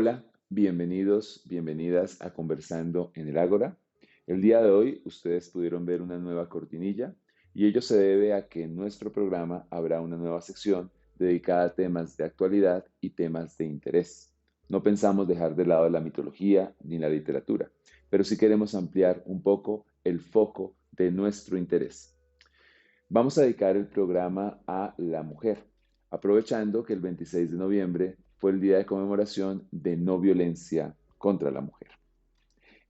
Hola, bienvenidos, bienvenidas a Conversando en el Ágora. El día de hoy ustedes pudieron ver una nueva cortinilla y ello se debe a que en nuestro programa habrá una nueva sección dedicada a temas de actualidad y temas de interés. No pensamos dejar de lado la mitología ni la literatura, pero sí queremos ampliar un poco el foco de nuestro interés. Vamos a dedicar el programa a la mujer, aprovechando que el 26 de noviembre fue el día de conmemoración de no violencia contra la mujer.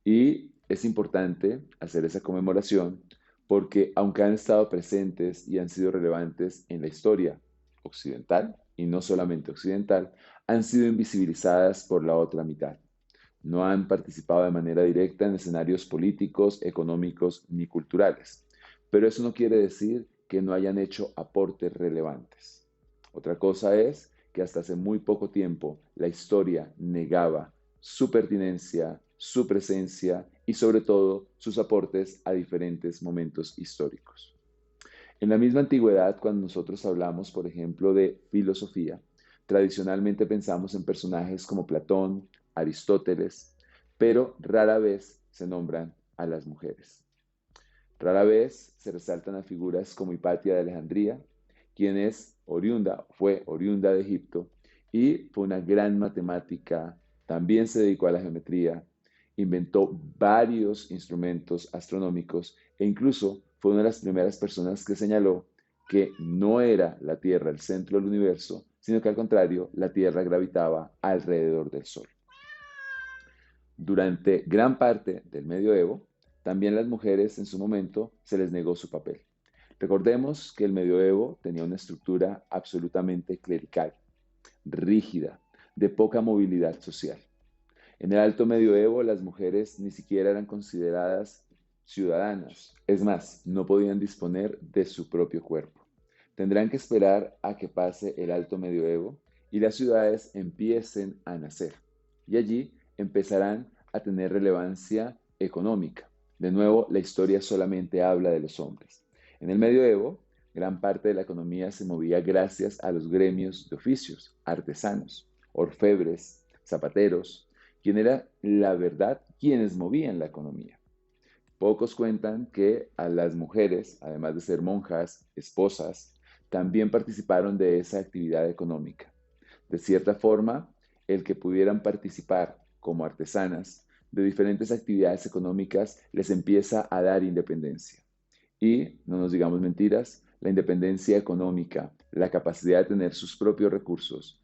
Y es importante hacer esa conmemoración porque aunque han estado presentes y han sido relevantes en la historia occidental, y no solamente occidental, han sido invisibilizadas por la otra mitad. No han participado de manera directa en escenarios políticos, económicos ni culturales. Pero eso no quiere decir que no hayan hecho aportes relevantes. Otra cosa es que hasta hace muy poco tiempo la historia negaba su pertinencia, su presencia y sobre todo sus aportes a diferentes momentos históricos. En la misma antigüedad, cuando nosotros hablamos, por ejemplo, de filosofía, tradicionalmente pensamos en personajes como Platón, Aristóteles, pero rara vez se nombran a las mujeres. Rara vez se resaltan a figuras como Hipatia de Alejandría, quien fue oriunda de Egipto y fue una gran matemática, también se dedicó a la geometría, inventó varios instrumentos astronómicos e incluso fue una de las primeras personas que señaló que no era la Tierra el centro del universo, sino que al contrario, la Tierra gravitaba alrededor del Sol. Durante gran parte del medioevo, también las mujeres en su momento se les negó su papel. Recordemos que el medioevo tenía una estructura absolutamente clerical, rígida, de poca movilidad social. En el alto medioevo las mujeres ni siquiera eran consideradas ciudadanas, es más, no podían disponer de su propio cuerpo. Tendrán que esperar a que pase el alto medioevo y las ciudades empiecen a nacer. Y allí empezarán a tener relevancia económica. De nuevo, la historia solamente habla de los hombres. En el medioevo, gran parte de la economía se movía gracias a los gremios de oficios, artesanos, orfebres, zapateros, quien era la verdad quienes movían la economía. Pocos cuentan que a las mujeres, además de ser monjas, esposas, también participaron de esa actividad económica. De cierta forma, el que pudieran participar como artesanas de diferentes actividades económicas les empieza a dar independencia. Y, no nos digamos mentiras, la independencia económica, la capacidad de tener sus propios recursos,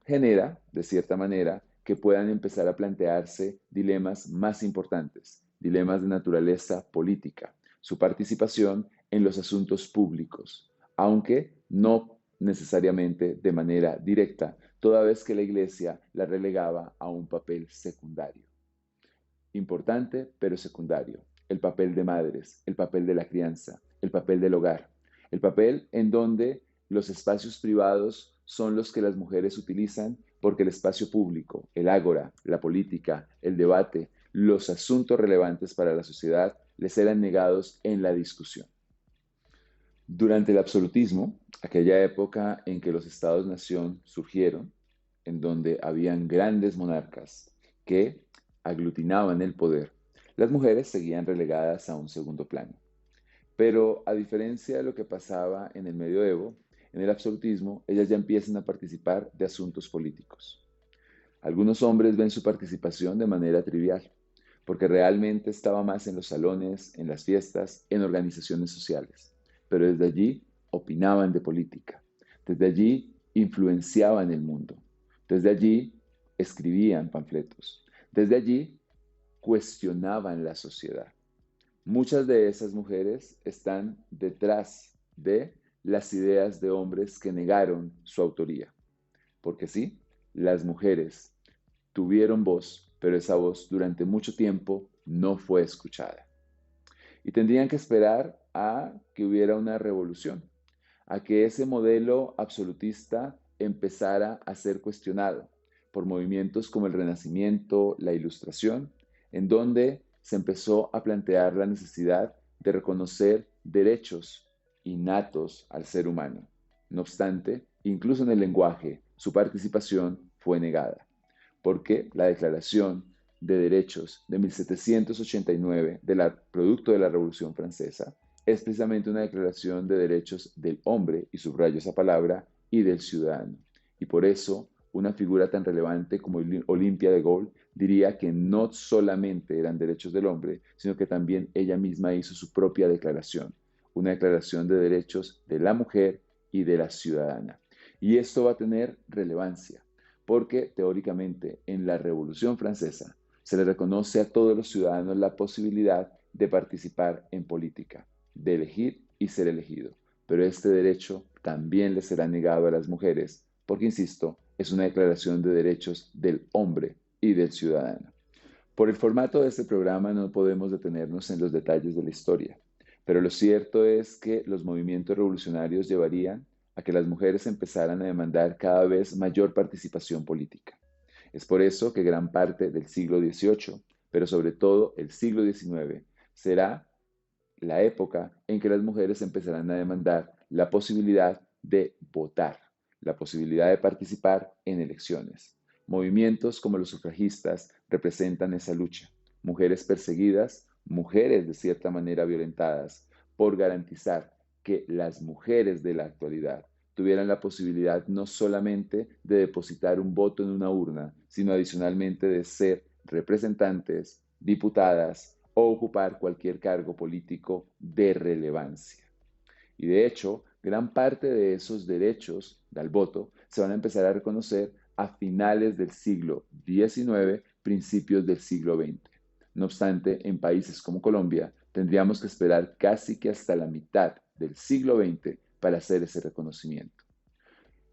genera, de cierta manera, que puedan empezar a plantearse dilemas más importantes, dilemas de naturaleza política, su participación en los asuntos públicos, aunque no necesariamente de manera directa, toda vez que la Iglesia la relegaba a un papel secundario. Importante, pero secundario. El papel de madres, el papel de la crianza, el papel del hogar, el papel en donde los espacios privados son los que las mujeres utilizan porque el espacio público, el ágora, la política, el debate, los asuntos relevantes para la sociedad les eran negados en la discusión. Durante el absolutismo, aquella época en que los estados-nación surgieron, en donde habían grandes monarcas que aglutinaban el poder, las mujeres seguían relegadas a un segundo plano. Pero a diferencia de lo que pasaba en el medioevo, en el absolutismo, ellas ya empiezan a participar de asuntos políticos. Algunos hombres ven su participación de manera trivial, porque realmente estaba más en los salones, en las fiestas, en organizaciones sociales. Pero desde allí opinaban de política, desde allí influenciaban el mundo, desde allí escribían panfletos, desde allí cuestionaban la sociedad. Muchas de esas mujeres están detrás de las ideas de hombres que negaron su autoría. Porque sí, las mujeres tuvieron voz, pero esa voz durante mucho tiempo no fue escuchada. Y tendrían que esperar a que hubiera una revolución, a que ese modelo absolutista empezara a ser cuestionado por movimientos como el Renacimiento, la Ilustración, en donde se empezó a plantear la necesidad de reconocer derechos innatos al ser humano. No obstante, incluso en el lenguaje, su participación fue negada. porque la Declaración de Derechos de 1789, producto de la Revolución Francesa, es precisamente una declaración de derechos del hombre, y subrayo esa palabra, y del ciudadano. Y por eso, una figura tan relevante como Olimpia de Gaulle diría que no solamente eran derechos del hombre, sino que también ella misma hizo su propia declaración, una declaración de derechos de la mujer y de la ciudadana. Y esto va a tener relevancia, porque teóricamente en la Revolución Francesa se le reconoce a todos los ciudadanos la posibilidad de participar en política, de elegir y ser elegido. Pero este derecho también le será negado a las mujeres, porque, insisto, es una declaración de derechos del hombre y del ciudadano. Por el formato de este programa no podemos detenernos en los detalles de la historia, pero lo cierto es que los movimientos revolucionarios llevarían a que las mujeres empezaran a demandar cada vez mayor participación política. Es por eso que gran parte del siglo XVIII, pero sobre todo el siglo XIX, será la época en que las mujeres empezarán a demandar la posibilidad de votar, la posibilidad de participar en elecciones. Movimientos como los sufragistas representan esa lucha. Mujeres perseguidas, mujeres de cierta manera violentadas, por garantizar que las mujeres de la actualidad tuvieran la posibilidad no solamente de depositar un voto en una urna, sino adicionalmente de ser representantes, diputadas o ocupar cualquier cargo político de relevancia. Y de hecho, gran parte de esos derechos al voto se van a empezar a reconocer a finales del siglo XIX, principios del siglo XX. No obstante, en países como Colombia, tendríamos que esperar casi que hasta la mitad del siglo XX para hacer ese reconocimiento.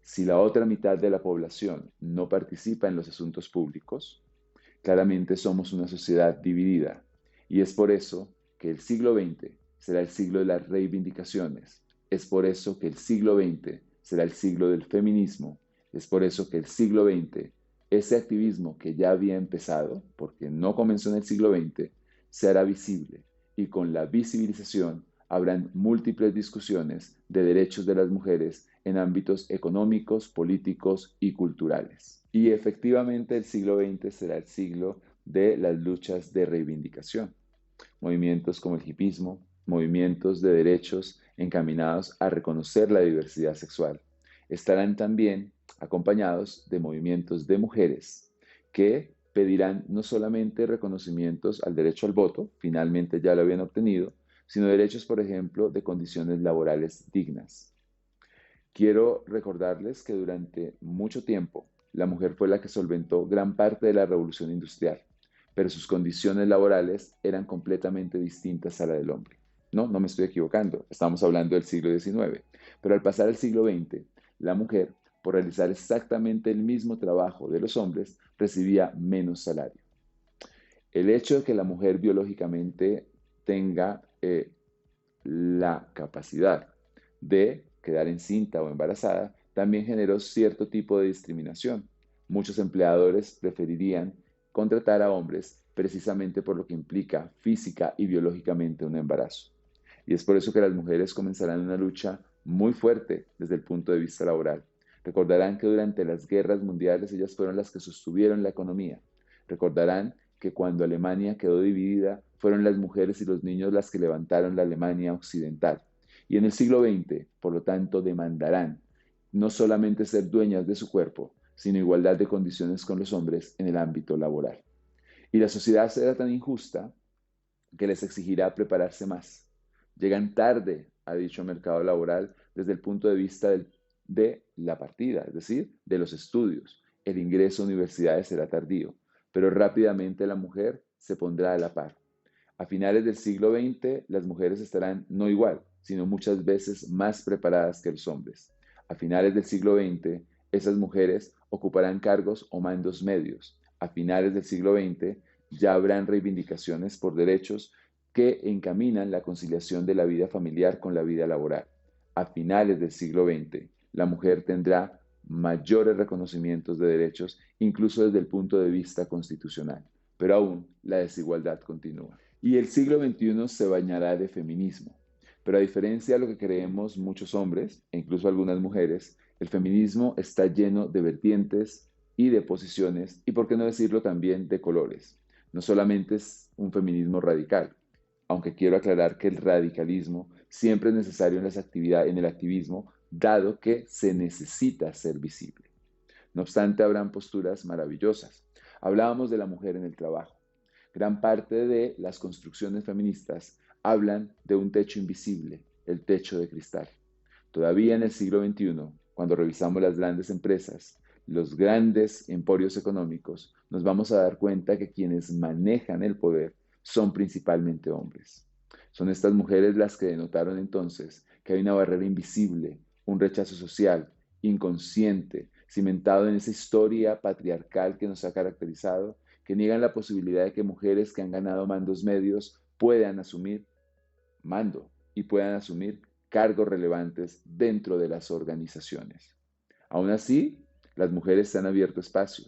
Si la otra mitad de la población no participa en los asuntos públicos, claramente somos una sociedad dividida, y es por eso que el siglo XX será el siglo de las reivindicaciones, es por eso que el siglo XX será el siglo del feminismo, es por eso que el siglo XX, ese activismo que ya había empezado, porque no comenzó en el siglo XX, se hará visible, y con la visibilización habrán múltiples discusiones de derechos de las mujeres en ámbitos económicos, políticos y culturales. Y efectivamente el siglo XX será el siglo de las luchas de reivindicación. Movimientos como el hipismo, movimientos de derechos encaminados a reconocer la diversidad sexual, estarán también acompañados de movimientos de mujeres que pedirán no solamente reconocimientos al derecho al voto, finalmente ya lo habían obtenido, sino derechos, por ejemplo, de condiciones laborales dignas. Quiero recordarles que durante mucho tiempo la mujer fue la que solventó gran parte de la revolución industrial, pero sus condiciones laborales eran completamente distintas a la del hombre. No, no me estoy equivocando, estamos hablando del siglo XIX, pero al pasar al siglo XX, la mujer, por realizar exactamente el mismo trabajo de los hombres, recibía menos salario. El hecho de que la mujer biológicamente tenga la capacidad de quedar encinta o embarazada también generó cierto tipo de discriminación. Muchos empleadores preferirían contratar a hombres precisamente por lo que implica física y biológicamente un embarazo. Y es por eso que las mujeres comenzarán una lucha muy fuerte desde el punto de vista laboral. Recordarán que durante las guerras mundiales ellas fueron las que sostuvieron la economía. Recordarán que cuando Alemania quedó dividida, fueron las mujeres y los niños las que levantaron la Alemania occidental. Y en el siglo XX, por lo tanto, demandarán no solamente ser dueñas de su cuerpo, sino igualdad de condiciones con los hombres en el ámbito laboral. Y la sociedad será tan injusta que les exigirá prepararse más. Llegan tarde a dicho mercado laboral desde el punto de vista de la partida, es decir, de los estudios. El ingreso a universidades será tardío, pero rápidamente la mujer se pondrá a la par. A finales del siglo XX, las mujeres estarán no igual, sino muchas veces más preparadas que los hombres. A finales del siglo XX, esas mujeres ocuparán cargos o mandos medios. A finales del siglo XX, ya habrán reivindicaciones por derechos que encaminan la conciliación de la vida familiar con la vida laboral. A finales del siglo XX, la mujer tendrá mayores reconocimientos de derechos, incluso desde el punto de vista constitucional. Pero aún la desigualdad continúa. Y el siglo XXI se bañará de feminismo. Pero a diferencia de lo que creemos muchos hombres, e incluso algunas mujeres, el feminismo está lleno de vertientes y de posiciones, y por qué no decirlo también de colores. No solamente es un feminismo radical, aunque quiero aclarar que el radicalismo siempre es necesario en las actividades, en el activismo, dado que se necesita ser visible. No obstante, habrán posturas maravillosas. Hablábamos de la mujer en el trabajo. Gran parte de las construcciones feministas hablan de un techo invisible, el techo de cristal. Todavía en el siglo XXI, cuando revisamos las grandes empresas, los grandes emporios económicos, nos vamos a dar cuenta que quienes manejan el poder son principalmente hombres. Son estas mujeres las que denotaron entonces que hay una barrera invisible, un rechazo social, inconsciente, cimentado en esa historia patriarcal que nos ha caracterizado, que niegan la posibilidad de que mujeres que han ganado mandos medios puedan asumir mando y puedan asumir cargos relevantes dentro de las organizaciones. Aún así, las mujeres se han abierto espacio.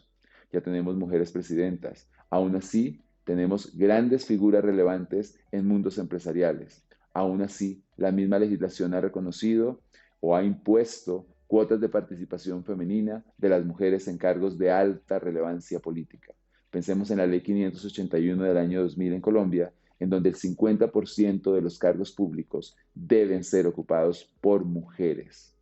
Ya tenemos mujeres presidentas. Aún así, tenemos grandes figuras relevantes en mundos empresariales. Aún así, la misma legislación ha reconocido o ha impuesto cuotas de participación femenina de las mujeres en cargos de alta relevancia política. Pensemos en la Ley 581 del año 2000 en Colombia, en donde el 50% de los cargos públicos deben ser ocupados por mujeres.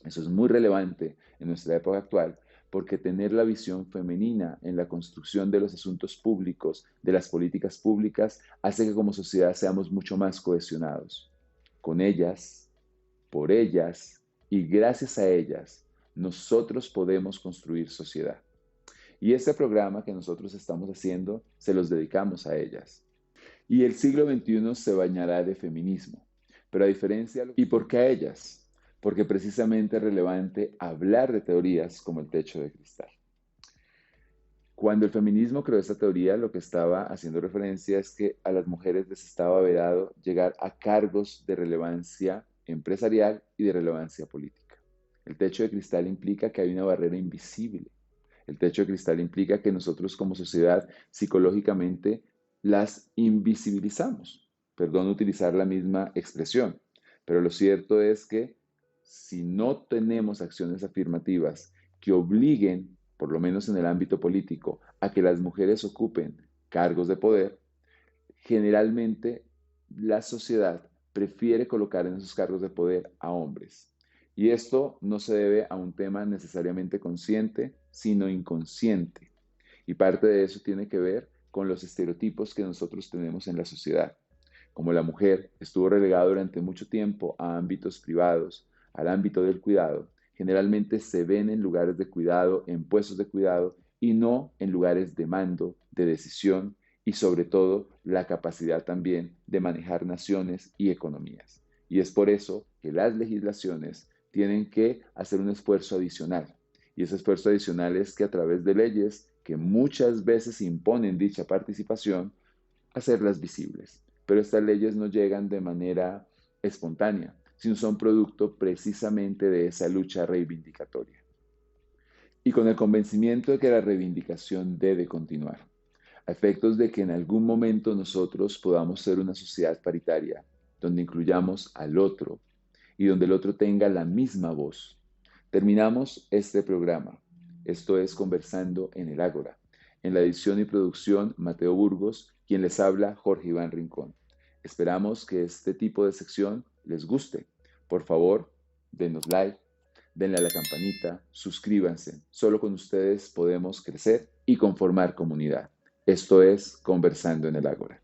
Eso es muy relevante en nuestra época actual porque tener la visión femenina en la construcción de los asuntos públicos, de las políticas públicas, hace que como sociedad seamos mucho más cohesionados. Con ellas, por ellas y gracias a ellas, nosotros podemos construir sociedad. Y este programa que nosotros estamos haciendo, se los dedicamos a ellas. Y el siglo XXI se bañará de feminismo. Pero a diferencia, ¿y por qué a ellas? Porque precisamente es relevante hablar de teorías como el techo de cristal. Cuando el feminismo creó esta teoría, lo que estaba haciendo referencia es que a las mujeres les estaba vedado llegar a cargos de relevancia empresarial y de relevancia política. El techo de cristal implica que hay una barrera invisible. El techo de cristal implica que nosotros como sociedad psicológicamente las invisibilizamos. Perdón utilizar la misma expresión, pero lo cierto es que si no tenemos acciones afirmativas que obliguen, por lo menos en el ámbito político, a que las mujeres ocupen cargos de poder, generalmente la sociedad prefiere colocar en esos cargos de poder a hombres. Y esto no se debe a un tema necesariamente consciente, sino inconsciente. Y parte de eso tiene que ver con los estereotipos que nosotros tenemos en la sociedad. Como la mujer estuvo relegada durante mucho tiempo a ámbitos privados, al ámbito del cuidado, generalmente se ven en lugares de cuidado, en puestos de cuidado y no en lugares de mando, de decisión y sobre todo la capacidad también de manejar naciones y economías. Y es por eso que las legislaciones tienen que hacer un esfuerzo adicional. Y ese esfuerzo adicional es que a través de leyes que muchas veces imponen dicha participación, hacerlas visibles. Pero estas leyes no llegan de manera espontánea, sino son producto precisamente de esa lucha reivindicatoria. Y con el convencimiento de que la reivindicación debe continuar, a efectos de que en algún momento nosotros podamos ser una sociedad paritaria, donde incluyamos al otro y donde el otro tenga la misma voz. Terminamos este programa. Esto es Conversando en el Ágora. En la edición y producción, Mateo Burgos, quien les habla, Jorge Iván Rincón. Esperamos que este tipo de sección les guste. Por favor, denos like, denle a la campanita, suscríbanse. Solo con ustedes podemos crecer y conformar comunidad. Esto es Conversando en el Ágora.